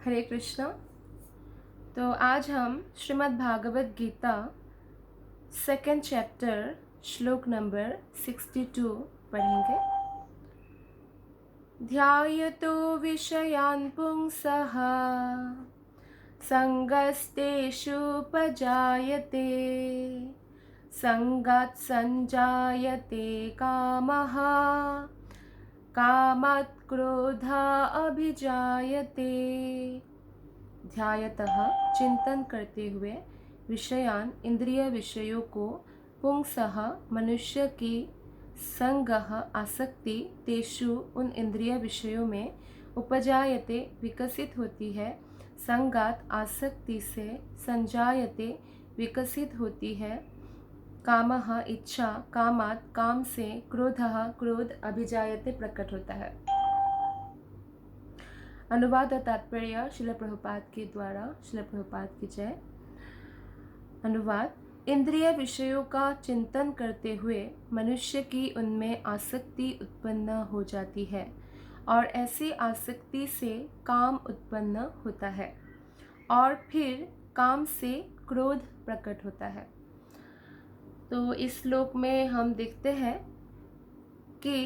हरे कृष्णा। तो आज हम श्रीमद् भागवत गीता सेकंड चैप्टर श्लोक नंबर 62 पढ़ेंगे। ध्यायतो विषयान् पुंसः संगस्तेषुपजायते संगात् संजायते कामः कामात् क्रोधा अभिजायते। ध्यायतः चिंतन करते हुए विषयान इंद्रिय विषयों को पुंसः मनुष्य की संगह आसक्ति तेषु उन इंद्रिय विषयों में उपजायते विकसित होती है संगात आसक्ति से संजायते विकसित होती है कामः इच्छा कामात् काम से क्रोधः क्रोध अभिजायते प्रकट होता है। अनुवाद और तात्पर्य श्रील प्रभुपाद के द्वारा। श्रील प्रभुपाद की जय। अनुवाद। इंद्रिय विषयों का चिंतन करते हुए मनुष्य की उनमें आसक्ति उत्पन्न हो जाती है और ऐसी आसक्ति से काम उत्पन्न होता है और फिर काम से क्रोध प्रकट होता है। तो इस श्लोक में हम देखते हैं कि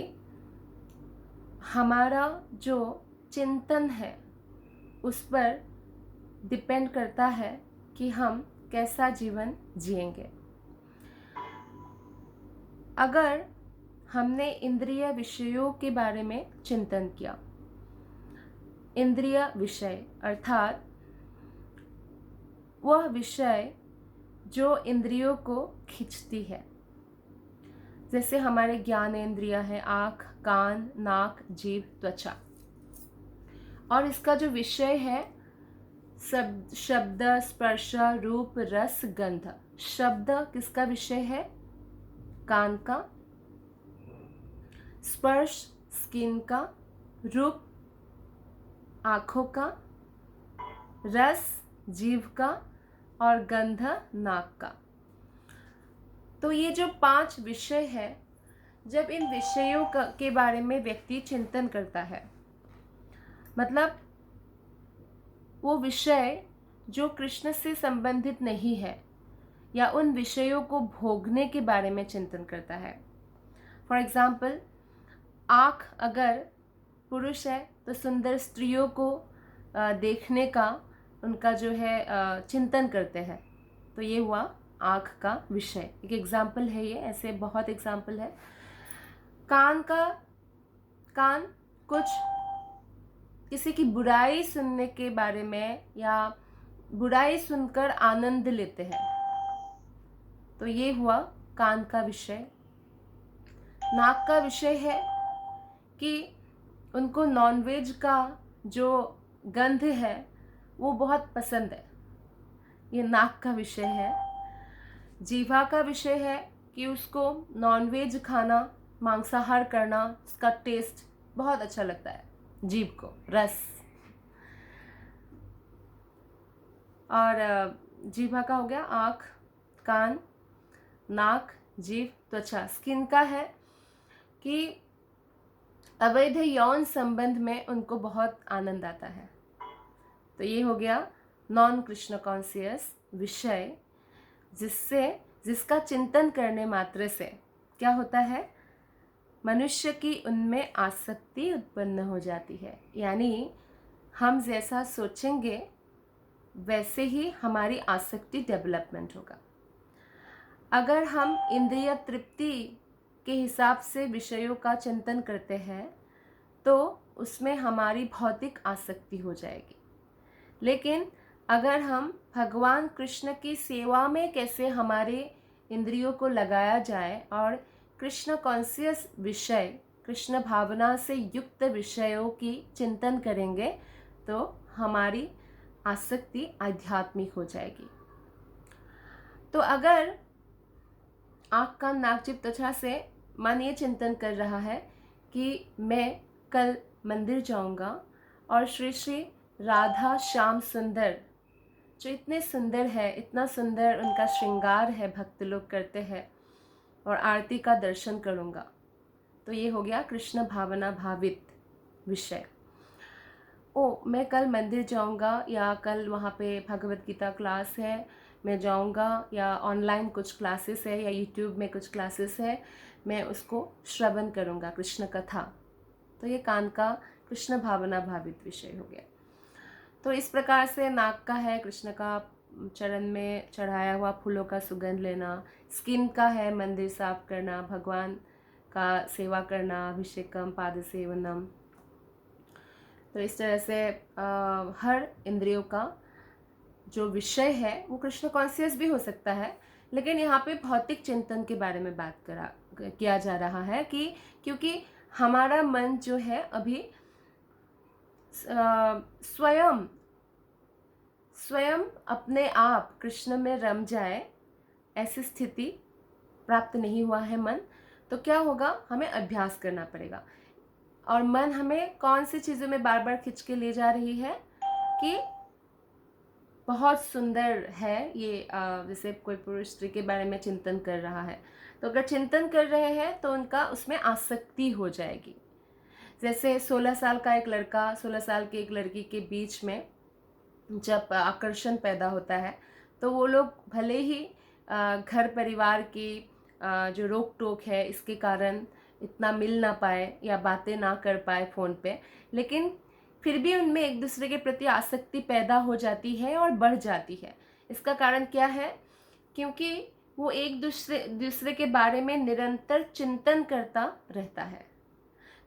हमारा जो चिंतन है उस पर डिपेंड करता है कि हम कैसा जीवन जिएंगे। अगर हमने इंद्रिय विषयों के बारे में चिंतन किया, इंद्रिय विषय अर्थात वह विषय जो इंद्रियों को खींचती है, जैसे हमारे ज्ञानेंद्रिय है आँख, कान, नाक, जीभ, त्वचा, और इसका जो विषय है शब्द, स्पर्श, रूप, रस, गंध। शब्द किसका विषय है? कान का। स्पर्श स्किन का, रूप आँखों का, रस जीभ का और गंध नाक का। तो ये जो 5 विषय है, जब इन विषयों के बारे में व्यक्ति चिंतन करता है, मतलब वो विषय जो कृष्ण से संबंधित नहीं है या उन विषयों को भोगने के बारे में चिंतन करता है। फॉर एग्जाम्पल, आँख अगर पुरुष है तो सुंदर स्त्रियों को देखने का उनका जो है चिंतन करते हैं, तो ये हुआ आँख का विषय। एक एग्जाम्पल है ये, ऐसे बहुत एग्जाम्पल है। कान कुछ किसी की बुराई सुनने के बारे में या बुराई सुनकर आनंद लेते हैं, तो ये हुआ कान का विषय। नाक का विषय है कि उनको नॉनवेज का जो गंध है वो बहुत पसंद है, ये नाक का विषय है। जीभा का विषय है कि उसको नॉनवेज खाना, मांसाहार करना, उसका टेस्ट बहुत अच्छा लगता है जीभ को, रस। और जीभा का हो गया आँख, कान, नाक, जीभ, त्वचा। स्किन का है कि अवैध यौन संबंध में उनको बहुत आनंद आता है, तो ये हो गया नॉन कृष्ण कॉन्शियस विषय, जिसका चिंतन करने मात्र से क्या होता है? मनुष्य की उनमें आसक्ति उत्पन्न हो जाती है। यानी हम जैसा सोचेंगे वैसे ही हमारी आसक्ति डेवलपमेंट होगा। अगर हम इंद्रिय तृप्ति के हिसाब से विषयों का चिंतन करते हैं तो उसमें हमारी भौतिक आसक्ति हो जाएगी। लेकिन अगर हम भगवान कृष्ण की सेवा में कैसे हमारे इंद्रियों को लगाया जाए और कृष्ण कॉन्शियस विषय, कृष्ण भावना से युक्त विषयों की चिंतन करेंगे तो हमारी आसक्ति आध्यात्मिक हो जाएगी। तो अगर आँख, कान, नाक, जीभ, त्वचा से मन ये चिंतन कर रहा है कि मैं कल मंदिर जाऊंगा और श्री श्री राधा श्याम सुंदर, जो इतने सुंदर है, इतना सुंदर उनका श्रृंगार है, भक्त लोग करते हैं, और आरती का दर्शन करूंगा, तो ये हो गया कृष्ण भावना भावित विषय। मैं कल मंदिर जाऊंगा, या कल वहाँ पे भगवत गीता क्लास है, मैं जाऊंगा, या ऑनलाइन कुछ क्लासेस है, या यूट्यूब में कुछ क्लासेस है, मैं उसको श्रवण करूंगा, कृष्ण कथा। तो ये कान का कृष्ण भावना भावित विषय हो गया। तो इस प्रकार से नाक का है कृष्ण का चरण में चढ़ाया हुआ फूलों का सुगंध लेना। स्किन का है मंदिर साफ करना, भगवान का सेवा करना, अभिषेकम पाद सेवनम। तो इस तरह से हर इंद्रियों का जो विषय है वो कृष्ण कॉन्शियस भी हो सकता है, लेकिन यहाँ पे भौतिक चिंतन के बारे में बात किया जा रहा है कि क्योंकि हमारा मन जो है अभी स्वयं अपने आप कृष्ण में रम जाए, ऐसी स्थिति प्राप्त नहीं हुआ है मन। तो क्या होगा, हमें अभ्यास करना पड़ेगा। और मन हमें कौन सी चीज़ों में बार बार खींच के ले जा रही है कि बहुत सुंदर है ये, जैसे कोई पुरुष स्त्री के बारे में चिंतन कर रहा है, तो अगर चिंतन कर रहे हैं तो उनका उसमें आसक्ति हो जाएगी। जैसे 16 साल का एक लड़का 16 साल की एक लड़की के बीच में जब आकर्षण पैदा होता है, तो वो लोग भले ही घर परिवार की जो रोक टोक है इसके कारण इतना मिल ना पाए या बातें ना कर पाए फ़ोन पे, लेकिन फिर भी उनमें एक दूसरे के प्रति आसक्ति पैदा हो जाती है और बढ़ जाती है। इसका कारण क्या है, क्योंकि वो एक दूसरे के बारे में निरंतर चिंतन करता रहता है।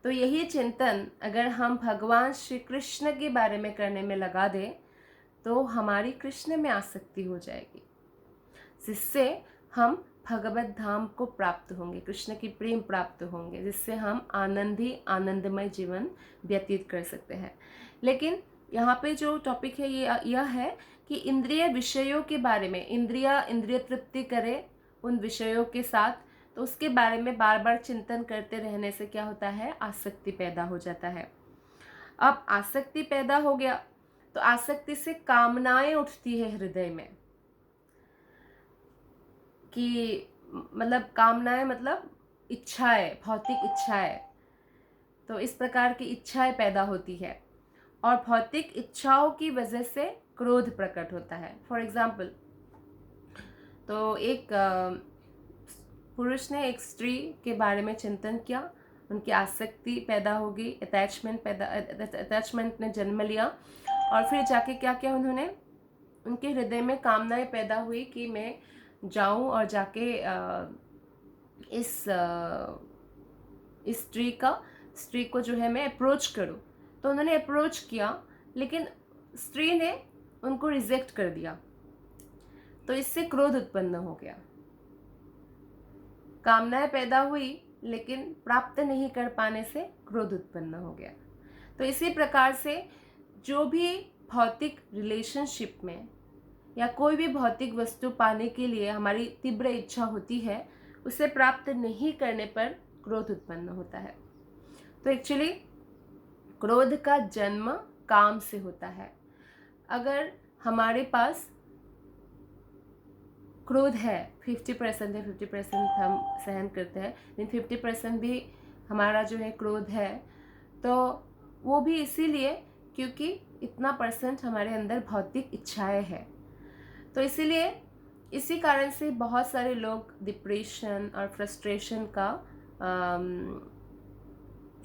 तो यही चिंतन अगर हम भगवान श्री कृष्ण के बारे में करने में लगा दें तो हमारी कृष्ण में आसक्ति हो जाएगी, जिससे हम भगवत धाम को प्राप्त होंगे, कृष्ण की प्रेम प्राप्त होंगे, जिससे हम आनंदमय जीवन व्यतीत कर सकते हैं। लेकिन यहाँ पे जो टॉपिक है ये यह है कि इंद्रिय विषयों के बारे में, इंद्रिय तृप्ति करे उन विषयों के साथ, तो उसके बारे में बार बार चिंतन करते रहने से क्या होता है, आसक्ति पैदा हो जाता है। अब आसक्ति पैदा हो गया तो आसक्ति से कामनाएं उठती है हृदय में, कि मतलब कामनाएं मतलब इच्छाएं, भौतिक इच्छाएं। तो इस प्रकार की इच्छाएं पैदा होती है और भौतिक इच्छाओं की वजह से क्रोध प्रकट होता है। फॉर एग्जाम्पल, तो एक पुरुष ने एक स्त्री के बारे में चिंतन किया, उनकी आसक्ति पैदा हो गई, अटैचमेंट ने जन्म लिया, और फिर जाके क्या किया उन्होंने, उनके हृदय में कामनाएं पैदा हुई कि मैं जाऊं और जाके इस स्त्री को जो है मैं अप्रोच करूं। तो उन्होंने अप्रोच किया, लेकिन स्त्री ने उनको रिजेक्ट कर दिया, तो इससे क्रोध उत्पन्न हो गया। कामनाएं पैदा हुई लेकिन प्राप्त नहीं कर पाने से क्रोध उत्पन्न हो गया। तो इसी प्रकार से जो भी भौतिक रिलेशनशिप में या कोई भी भौतिक वस्तु पाने के लिए हमारी तीव्र इच्छा होती है, उसे प्राप्त नहीं करने पर क्रोध उत्पन्न होता है। तो एक्चुअली क्रोध का जन्म काम से होता है। अगर हमारे पास क्रोध है 50% है, 50% हम सहन करते हैं, लेकिन 50% भी हमारा जो है क्रोध है, तो वो भी इसीलिए क्योंकि इतना % हमारे अंदर भौतिक इच्छाएं हैं। तो इसीलिए इसी कारण से बहुत सारे लोग डिप्रेशन और फ्रस्ट्रेशन का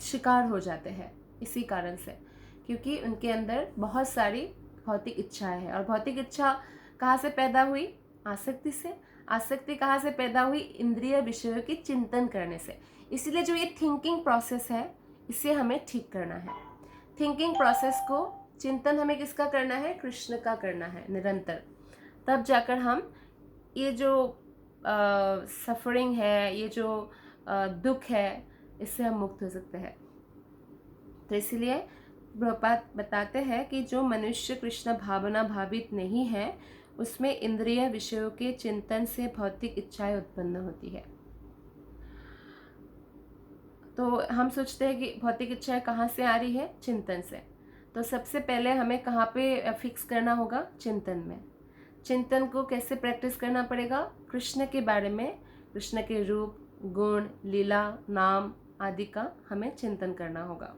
शिकार हो जाते हैं, इसी कारण से, क्योंकि उनके अंदर बहुत सारी भौतिक इच्छाएं हैं। और भौतिक इच्छा कहाँ से पैदा हुई, आसक्ति से। आसक्ति कहाँ से पैदा हुई, इंद्रिय विषयों की चिंतन करने से। इसीलिए जो ये थिंकिंग प्रोसेस है, इसे हमें ठीक करना है। थिंकिंग प्रोसेस को, चिंतन हमें किसका करना है, कृष्ण का करना है निरंतर। तब जाकर हम ये जो सफरिंग है, ये जो दुख है, इससे हम मुक्त हो सकते हैं। तो इसलिए प्रभुपाद बताते हैं कि जो मनुष्य कृष्ण भावना भावित नहीं है, उसमें इंद्रिय विषयों के चिंतन से भौतिक इच्छाएं उत्पन्न होती है। तो हम सोचते हैं कि भौतिक इच्छाएं कहाँ से आ रही है, चिंतन से। तो सबसे पहले हमें कहाँ पे फिक्स करना होगा, चिंतन में। चिंतन को कैसे प्रैक्टिस करना पड़ेगा, कृष्ण के बारे में, कृष्ण के रूप, गुण, लीला, नाम आदि का हमें चिंतन करना होगा।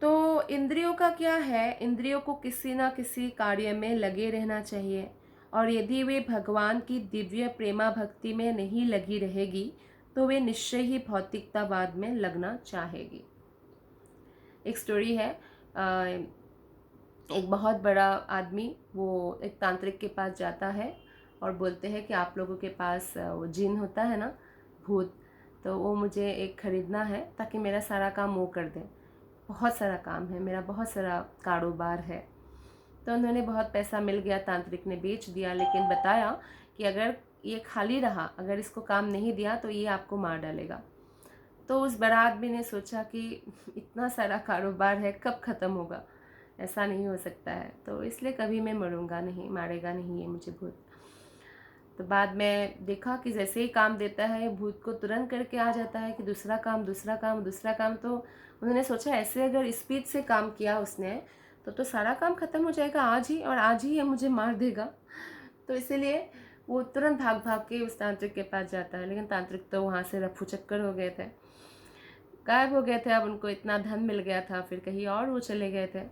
तो इंद्रियों का क्या है, इंद्रियों को किसी ना किसी कार्य में लगे रहना चाहिए, और यदि वे भगवान की दिव्य प्रेमा भक्ति में नहीं लगी रहेगी तो वे निश्चय ही भौतिकतावाद में लगना चाहेगी। एक स्टोरी है, एक बहुत बड़ा आदमी वो एक तांत्रिक के पास जाता है और बोलते हैं कि आप लोगों के पास वो जिन होता है ना, भूत, तो वो मुझे एक ख़रीदना है ताकि मेरा सारा काम वो कर दे। बहुत सारा काम है मेरा, बहुत सारा कारोबार है। तो उन्होंने बहुत पैसा मिल गया, तांत्रिक ने बेच दिया, लेकिन बताया कि अगर ये खाली रहा, अगर इसको काम नहीं दिया तो ये आपको मार डालेगा। तो उस बड़ा आदमी ने सोचा कि इतना सारा कारोबार है, कब ख़त्म होगा, ऐसा नहीं हो सकता है, तो इसलिए कभी मैं मरूंगा नहीं, मारेगा नहीं ये मुझे भूत। तो बाद में देखा कि जैसे ही काम देता है भूत को तुरंत करके आ जाता है कि दूसरा काम, दूसरा काम, दूसरा काम। तो उन्होंने सोचा ऐसे अगर स्पीड से काम किया उसने तो सारा काम ख़त्म हो जाएगा आज ही, और आज ही ये मुझे मार देगा। तो इसीलिए वो तुरंत भाग भाग के उस तांत्रिक के पास जाता है, लेकिन तांत्रिक तो वहाँ से रफू चक्कर हो गए थे, गायब हो गए थे। अब उनको इतना धन मिल गया था, फिर कहीं और वो चले गए थे।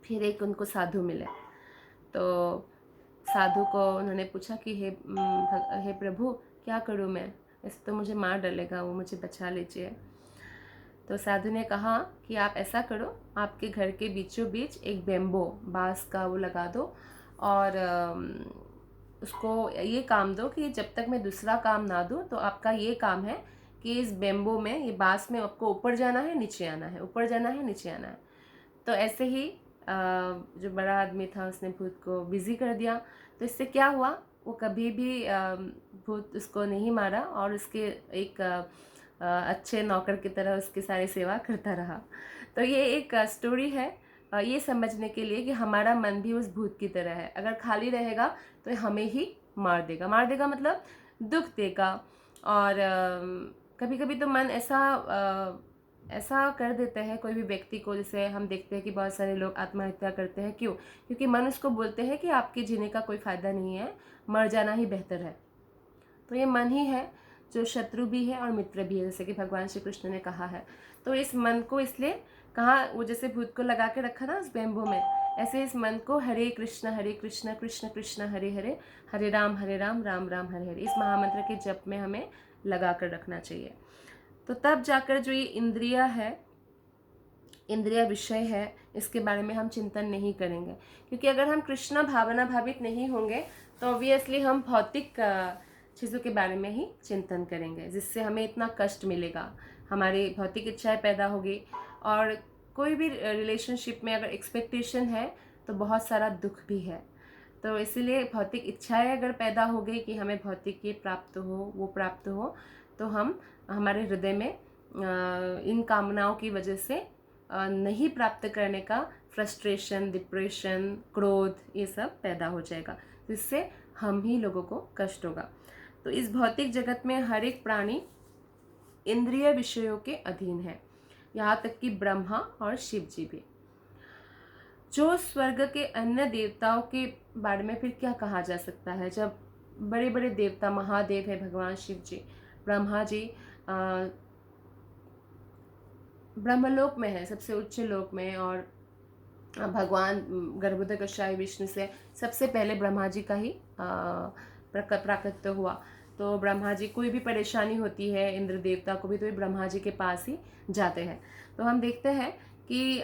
फिर एक उनको साधु मिले, तो साधु को उन्होंने पूछा कि हे प्रभु, क्या करूँ मैं, ऐसे तो मुझे मार डालेगा वो, मुझे बचा लीजिए। तो साधु ने कहा कि आप ऐसा करो, आपके घर के बीचों बीच एक बेम्बो, बांस का वो लगा दो, और उसको ये काम दो कि जब तक मैं दूसरा काम ना दूँ तो आपका ये काम है कि इस बेम्बो में, ये बांस में आपको ऊपर जाना है, नीचे आना है, ऊपर जाना है, नीचे आना है। तो ऐसे ही जो बड़ा आदमी था उसने भूत को बिज़ी कर दिया। तो इससे क्या हुआ, वो कभी भी भूत उसको नहीं मारा, और उसके एक अच्छे नौकर की तरह उसकी सारी सेवा करता रहा। तो ये एक स्टोरी है ये समझने के लिए कि हमारा मन भी उस भूत की तरह है, अगर खाली रहेगा तो हमें ही मार देगा। मार देगा मतलब दुख देगा। और कभी कभी तो मन ऐसा कर देते हैं कोई भी व्यक्ति को, जैसे हम देखते हैं कि बहुत सारे लोग आत्महत्या करते हैं। क्यों? क्योंकि मन उसको बोलते हैं कि आपके जीने का कोई फ़ायदा नहीं है, मर जाना ही बेहतर है। तो ये मन ही है जो शत्रु भी है और मित्र भी है, जैसे कि भगवान श्री कृष्ण ने कहा है। तो इस मन को इसलिए कहा, वो जैसे भूत को लगा के रखा ना उस बेम्बो में, ऐसे इस मन को हरे कृष्ण कृष्ण कृष्ण हरे हरे, हरे राम राम राम हरे हरे, इस महामंत्र के जप में हमें लगा कर रखना चाहिए। तो तब जाकर जो ये इंद्रिया है, इंद्रिय विषय है, इसके बारे में हम चिंतन नहीं करेंगे। क्योंकि अगर हम कृष्ण भावना भावित नहीं होंगे तो ऑब्वियसली हम भौतिक चीज़ों के बारे में ही चिंतन करेंगे, जिससे हमें इतना कष्ट मिलेगा, हमारी भौतिक इच्छाएं पैदा होगी। और कोई भी रिलेशनशिप में अगर एक्सपेक्टेशन है तो बहुत सारा दुख भी है। तो इसीलिए भौतिक इच्छाएं अगर पैदा हो गई कि हमें भौतिक ये प्राप्त हो, वो प्राप्त हो, तो हम हमारे हृदय में इन कामनाओं की वजह से नहीं प्राप्त करने का फ्रस्ट्रेशन, डिप्रेशन, क्रोध, ये सब पैदा हो जाएगा, जिससे हम ही लोगों को कष्ट होगा। तो इस भौतिक जगत में हर एक प्राणी इंद्रिय विषयों के अधीन है, यहाँ तक कि ब्रह्मा और शिव जी भी। जो स्वर्ग के अन्य देवताओं के बारे में फिर क्या कहा जा सकता है, जब बड़े बड़े देवता, महादेव है भगवान शिव जी, ब्रह्मा जी ब्रह्मलोक में है, सबसे उच्च लोक में, और भगवान गर्भोदय कश्यप विष्णु से सबसे पहले ब्रह्मा जी का ही प्राकट्य हुआ। तो ब्रह्मा जी, कोई भी परेशानी होती है इंद्र देवता को भी, तो ये ब्रह्मा जी के पास ही जाते हैं। तो हम देखते हैं कि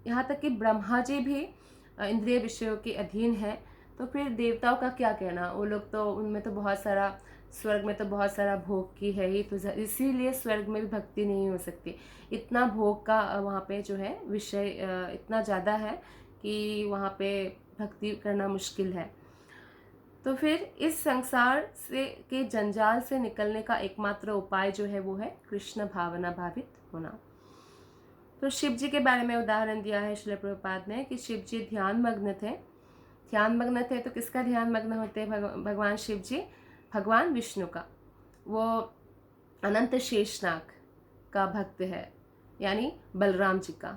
यहाँ तक कि ब्रह्मा जी भी इंद्रिय विषयों के अधीन है। तो फिर देवताओं का क्या कहना, वो लोग तो, उनमें तो बहुत सारा, स्वर्ग में तो बहुत सारा भोग की है ही, तो इसीलिए स्वर्ग में भी भक्ति नहीं हो सकती। इतना भोग का वहाँ पे जो है विषय इतना ज़्यादा है कि वहाँ पे भक्ति करना मुश्किल है। तो फिर इस संसार से के जंजाल से निकलने का एकमात्र उपाय जो है वो है कृष्ण भावना भावित होना। तो शिव जी के बारे में उदाहरण दिया है श्रील प्रभुपाद ने कि शिव जी ध्यान मग्न थे। ध्यान मग्न थे तो किसका ध्यान मग्न होते हैं भगवान शिव जी? भगवान विष्णु का। वो अनंत शेषनाग का भक्त है, यानी बलराम जी का।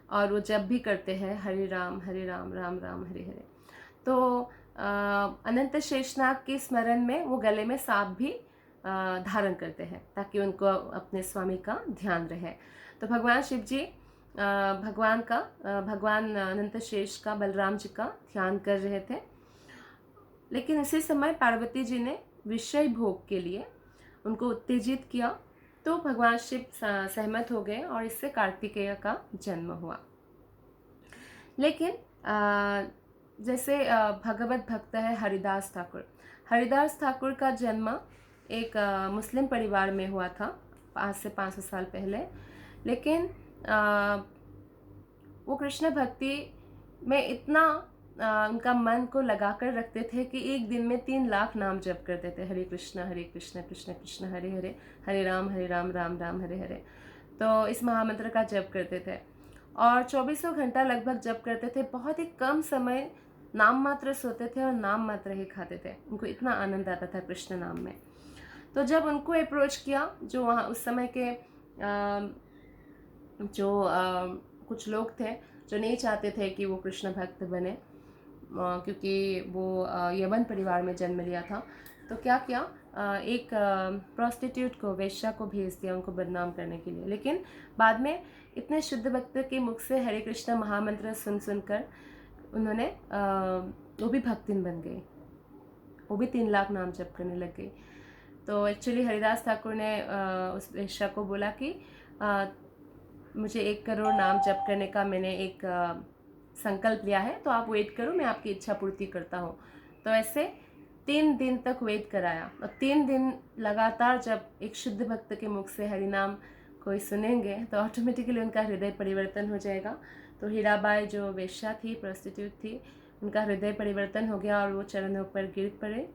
और वो जब भी करते हैं हरे राम राम राम हरे हरे। तो अनंत शेषनाग के स्मरण में वो गले में सांप भी धारण करते हैं ताकि उनको अपने स्वामी का ध्यान रहे। तो भगवान शिव जी भगवान अनंत शेष का, बलराम जी का ध्यान कर रहे थे। लेकिन इसी समय पार्वती जी ने विषय भोग के लिए उनको उत्तेजित किया, तो भगवान शिव सहमत हो गए और इससे कार्तिकेय का जन्म हुआ। लेकिन जैसे भगवत भक्त है हरिदास ठाकुर। हरिदास ठाकुर का जन्म एक मुस्लिम परिवार में हुआ था आज से 500 साल पहले। लेकिन वो कृष्ण भक्ति में इतना उनका मन को लगा कर रखते थे कि एक दिन में 3 लाख नाम जप करते थे, हरे कृष्ण कृष्ण कृष्ण हरे हरे, हरे राम राम राम हरे हरे। तो इस महामंत्र का जप करते थे और 24 घंटा लगभग जप करते थे। बहुत ही कम समय नाम मात्र सोते थे और नाम मात्र ही खाते थे। उनको इतना आनंद आता था कृष्ण नाम में। तो जब उनको अप्रोच किया, जो वहाँ उस समय के कुछ लोग थे जो नहीं चाहते थे कि वो कृष्ण भक्त बने, क्योंकि वो यवन परिवार में जन्म लिया था, तो क्या किया, एक प्रोस्टिट्यूट को, वेश्या को भेज दिया उनको बदनाम करने के लिए। लेकिन बाद में इतने शुद्ध भक्त के मुख से हरे कृष्ण महामंत्र सुन सुनकर उन्होंने वो भी भक्तिन बन गई, वो भी 3 लाख नाम जप करने लग गई। तो एक्चुअली हरिदास ठाकुर ने उस वेश्या को बोला कि मुझे 1 करोड़ नाम जप करने का मैंने एक संकल्प लिया है, तो आप वेट करो, मैं आपकी इच्छा पूर्ति करता हूँ। तो ऐसे 3 दिन तक वेट कराया और 3 दिन लगातार जब एक शुद्ध भक्त के मुख से हरिनाम कोई सुनेंगे तो ऑटोमेटिकली उनका हृदय परिवर्तन हो जाएगा। तो हीराबाई जो वेश्या थी, प्रोस्टिट्यूट थी, उनका हृदय परिवर्तन हो गया और वो चरणों पर गिर पड़े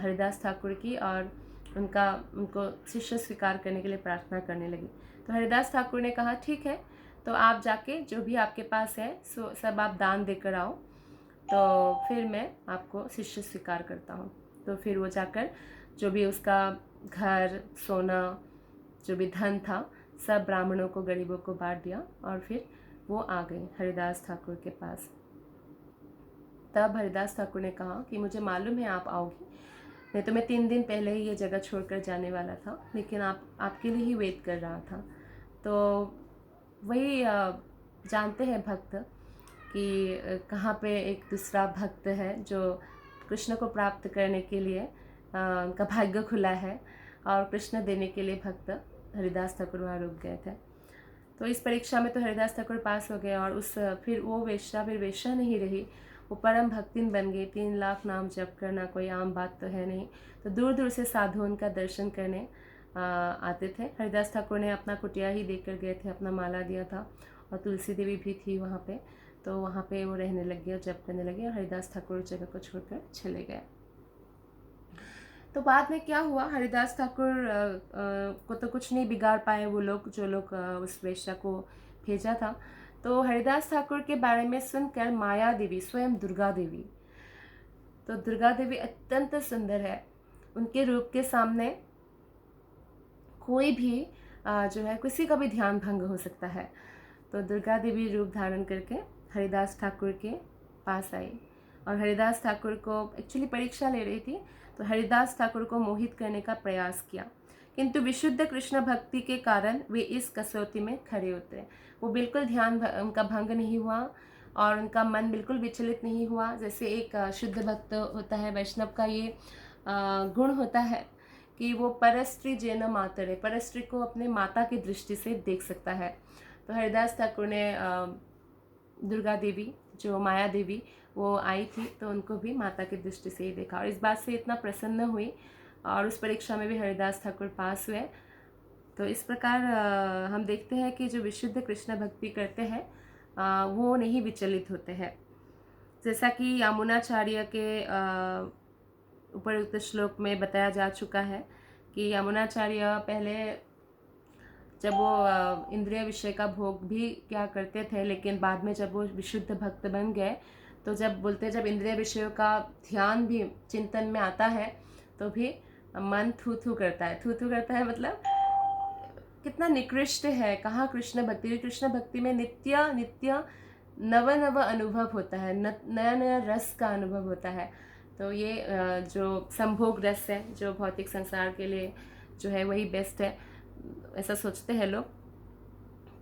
हरिदास ठाकुर की और उनको शिष्य स्वीकार करने के लिए प्रार्थना करने लगी। तो हरिदास ठाकुर ने कहा ठीक है, तो आप जाके जो भी आपके पास है सब आप दान देकर आओ, तो फिर मैं आपको शिष्य स्वीकार करता हूँ। तो फिर वो जाकर जो भी उसका घर, सोना, जो भी धन था, सब ब्राह्मणों को, गरीबों को बांट दिया और फिर वो आ गए हरिदास ठाकुर के पास। तब हरिदास ठाकुर ने कहा कि मुझे मालूम है आप आओगी, नहीं तो मैं 3 दिन पहले ही ये जगह छोड़कर जाने वाला था, लेकिन आपके लिए ही वेट कर रहा था। तो वही जानते हैं भक्त कि कहाँ पे एक दूसरा भक्त है जो कृष्ण को प्राप्त करने के लिए उनका भाग्य खुला है और कृष्ण देने के लिए भक्त हरिदास ठाकुर वहाँ रुक गए थे। तो इस परीक्षा में तो हरिदास ठाकुर पास हो गए और फिर वो वेश्या फिर वेश्या नहीं रही, वो परम भक्तिन बन गई। 3 लाख नाम जप करना कोई आम बात तो है नहीं। तो दूर दूर से साधु उनका दर्शन करने आते थे। हरिदास ठाकुर ने अपना कुटिया ही देकर गए थे, अपना माला दिया था और तुलसी देवी भी थी वहाँ पे। तो वहाँ पे वो रहने लगे और जप करने लगे और हरिदास ठाकुर जगह को छोड़कर चले गए। तो बाद में क्या हुआ, हरिदास ठाकुर को तो कुछ नहीं बिगाड़ पाए वो लोग, जो लोग उस वेश्या को भेजा था। तो हरिदास ठाकुर के बारे में सुनकर माया देवी, स्वयं दुर्गा देवी, तो दुर्गा देवी अत्यंत सुंदर है, उनके रूप के सामने कोई भी जो है किसी का भी ध्यान भंग हो सकता है। तो दुर्गा देवी रूप धारण करके हरिदास ठाकुर के पास आई और हरिदास ठाकुर को एक्चुअली परीक्षा ले रही थी, तो हरिदास ठाकुर को मोहित करने का प्रयास किया, किंतु विशुद्ध कृष्ण भक्ति के कारण वे इस कसौटी में खड़े उतरे। वो बिल्कुल ध्यान उनका भंग नहीं हुआ और उनका मन बिल्कुल विचलित नहीं हुआ। जैसे एक शुद्ध भक्त होता है, वैष्णव का ये गुण होता है कि वो परस्त्री जैन मातरे, परस्त्री को अपने माता की दृष्टि से देख सकता है। तो हरिदास ठाकुर ने दुर्गा देवी जो माया देवी वो आई थी, तो उनको भी माता की दृष्टि से ही देखा और इस बात से इतना प्रसन्न हुई और उस परीक्षा में भी हरिदास ठाकुर पास हुए। तो इस प्रकार हम देखते हैं कि जो विशुद्ध कृष्ण भक्ति करते हैं वो नहीं विचलित होते हैं। जैसा कि यमुनाचार्य के उपरोक्त श्लोक में बताया जा चुका है कि यमुनाचार्य पहले जब वो इंद्रिय विषय का भोग भी क्या करते थे, लेकिन बाद में जब वो विशुद्ध भक्त बन गए तो जब इंद्रिय विषयों का ध्यान भी चिंतन में आता है तो भी मन थू थू करता है। थू थू करता है मतलब कितना निकृष्ट है, कहाँ कृष्ण भक्ति। कृष्ण भक्ति में नित्य नित्य नव नव अनुभव होता है, नया नया रस का अनुभव होता है। तो ये जो संभोग रस है, जो भौतिक संसार के लिए जो है वही बेस्ट है, ऐसा सोचते हैं लोग।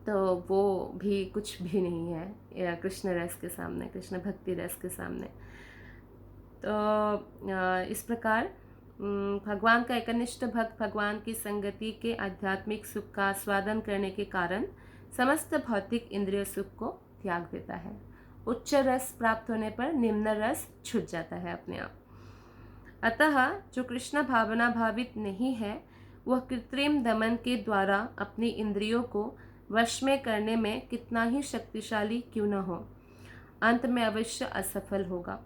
तो वो भी कुछ भी नहीं है कृष्ण रस के सामने, कृष्ण भक्ति रस के सामने। तो इस प्रकार भगवान का एकनिष्ठ भक्त भगवान की संगति के आध्यात्मिक सुख का आस्वादन करने के कारण समस्त भौतिक इंद्रिय सुख को त्याग देता है। उच्च रस प्राप्त होने पर निम्न रस छूट जाता है अपने आप। अतः जो कृष्ण भावना भावित नहीं है वह कृत्रिम दमन के द्वारा अपनी इंद्रियों को वश में करने में कितना ही शक्तिशाली क्यों न हो, अंत में अवश्य असफल होगा,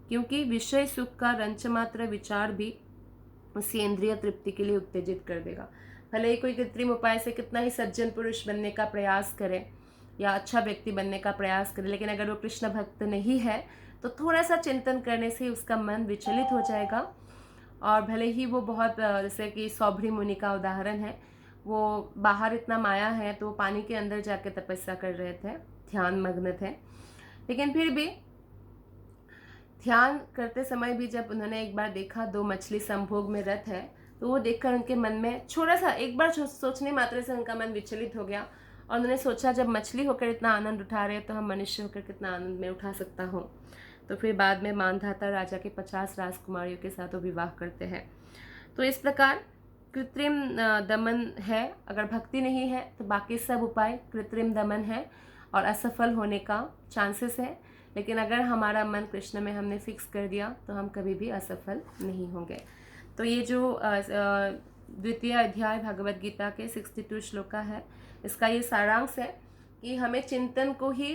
क्योंकि विषय सुख का रंचमात्र विचार भी उसी इंद्रिय तृप्ति के लिए उत्तेजित कर देगा। भले ही कोई कृत्रिम उपाय से कितना ही सज्जन पुरुष बनने का प्रयास करे या अच्छा व्यक्ति बनने का प्रयास करे, लेकिन अगर वो कृष्ण भक्त नहीं है तो थोड़ा सा चिंतन करने से उसका मन विचलित हो जाएगा। और भले ही वो बहुत, जैसे कि सौभरी मुनि का उदाहरण है, वो बाहर इतना माया है तो वो पानी के अंदर जाके तपस्या कर रहे थे, ध्यान मग्न थे, लेकिन फिर भी ध्यान करते समय भी जब उन्होंने एक बार देखा 2 मछली संभोग में रत है, तो वो देखकर उनके मन में थोड़ा सा एक बार सोचने मात्र से उनका मन विचलित हो गया और उन्होंने सोचा जब मछली होकर इतना आनंद उठा रहे तो हम मनुष्य होकर कितना आनंद में उठा सकता हूँ। तो फिर बाद में मानधाता राजा के 50 राजकुमारियों के साथ वो विवाह करते हैं। तो इस प्रकार कृत्रिम दमन है, अगर भक्ति नहीं है तो बाकी सब उपाय कृत्रिम दमन है और असफल होने का चांसेस है। लेकिन अगर हमारा मन कृष्ण में हमने फिक्स कर दिया तो हम कभी भी असफल नहीं होंगे। तो ये जो द्वितीय अध्याय भगवद गीता के 62 श्लोका है, इसका ये सारांश है कि हमें चिंतन को ही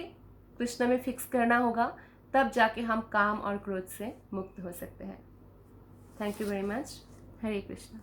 कृष्ण में फिक्स करना होगा, तब जाके हम काम और क्रोध से मुक्त हो सकते हैं। Thank you very much. Hare Krishna.